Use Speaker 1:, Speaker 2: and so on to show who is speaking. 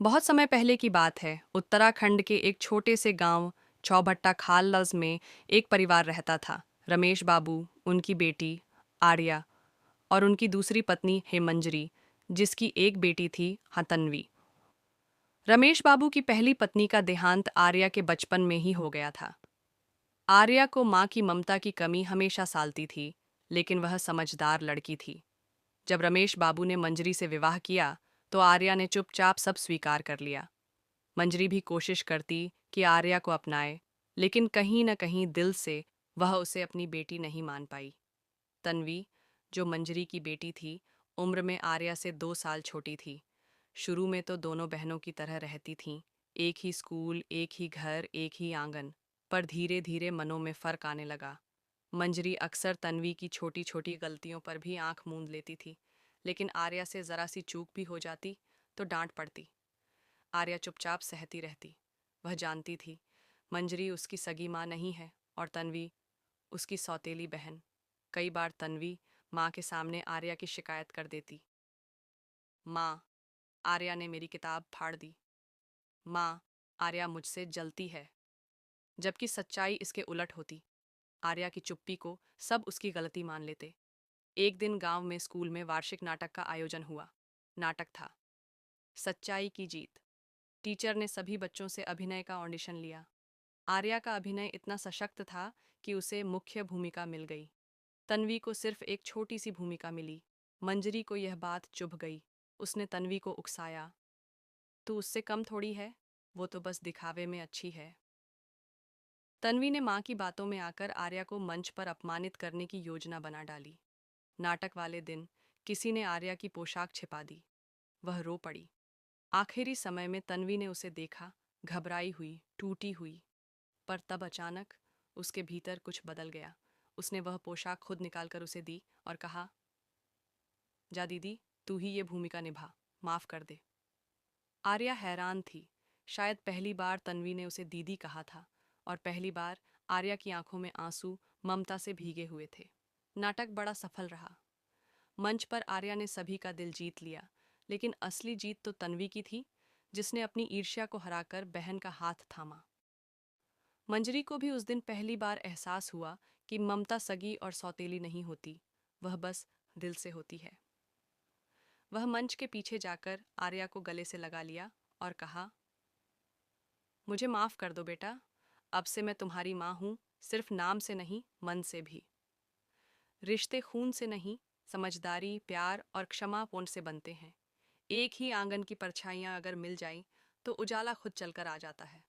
Speaker 1: बहुत समय पहले की बात है। उत्तराखंड के एक छोटे से गांव चौभट्टा खालस में एक परिवार रहता था। रमेश बाबू, उनकी बेटी आर्या और उनकी दूसरी पत्नी हेमंजरी, जिसकी एक बेटी थी तन्वी। रमेश बाबू की पहली पत्नी का देहांत आर्या के बचपन में ही हो गया था। आर्या को माँ की ममता की कमी हमेशा सालती थी, लेकिन वह समझदार लड़की थी। जब रमेश बाबू ने मंजरी से विवाह किया तो आर्या ने चुपचाप सब स्वीकार कर लिया। मंजरी भी कोशिश करती कि आर्या को अपनाए, लेकिन कहीं न कहीं दिल से वह उसे अपनी बेटी नहीं मान पाई। तन्वी, जो मंजरी की बेटी थी, उम्र में आर्या से 2 साल छोटी थी। शुरू में तो दोनों बहनों की तरह रहती थीं, एक ही स्कूल, एक ही घर, एक ही आंगन। पर धीरे धीरे मनों में फर्क आने लगा। मंजरी अक्सर तन्वी की छोटी छोटी गलतियों पर भी आंख मूंद लेती थी, लेकिन आर्या से जरा सी चूक भी हो जाती तो डांट पड़ती। आर्या चुपचाप सहती रहती। वह जानती थी मंजरी उसकी सगी माँ नहीं है और तन्वी उसकी सौतेली बहन। कई बार तन्वी माँ के सामने आर्या की शिकायत कर देती। माँ, आर्या ने मेरी किताब फाड़ दी। माँ, आर्या मुझसे जलती है। जबकि सच्चाई इसके उलट होती। आर्या की चुप्पी को सब उसकी गलती मान लेते। एक दिन गांव में स्कूल में वार्षिक नाटक का आयोजन हुआ। नाटक था सच्चाई की जीत। टीचर ने सभी बच्चों से अभिनय का ऑडिशन लिया। आर्या का अभिनय इतना सशक्त था कि उसे मुख्य भूमिका मिल गई। तन्वी को सिर्फ एक छोटी सी भूमिका मिली। मंजरी को यह बात चुभ गई। उसने तन्वी को उकसाया, तू उससे कम थोड़ी है, वो तो बस दिखावे में अच्छी है। तन्वी ने माँ की बातों में आकर आर्या को मंच पर अपमानित करने की योजना बना डाली। नाटक वाले दिन किसी ने आर्या की पोशाक छिपा दी। वह रो पड़ी। आखिरी समय में तन्वी ने उसे देखा, घबराई हुई, टूटी हुई। पर तब अचानक उसके भीतर कुछ बदल गया। उसने वह पोशाक खुद निकालकर उसे दी और कहा, जा दीदी, तू ही ये भूमिका निभा, माफ कर दे। आर्या हैरान थी। शायद पहली बार तन्वी ने उसे दीदी कहा था और पहली बार आर्या की आंखों में आंसू ममता से भीगे हुए थे। नाटक बड़ा सफल रहा। मंच पर आर्या ने सभी का दिल जीत लिया, लेकिन असली जीत तो तन्वी की थी, जिसने अपनी ईर्ष्या को हराकर बहन का हाथ थामा। मंजरी को भी उस दिन पहली बार एहसास हुआ कि ममता सगी और सौतेली नहीं होती, वह बस दिल से होती है। वह मंच के पीछे जाकर आर्या को गले से लगा लिया और कहा, मुझे माफ कर दो बेटा, अब से मैं तुम्हारी माँ हूँ, सिर्फ नाम से नहीं, मन से भी। रिश्ते खून से नहीं, समझदारी, प्यार और क्षमापूर्ण से बनते हैं। एक ही आंगन की परछाइयां अगर मिल जाएं, तो उजाला खुद चलकर आ जाता है।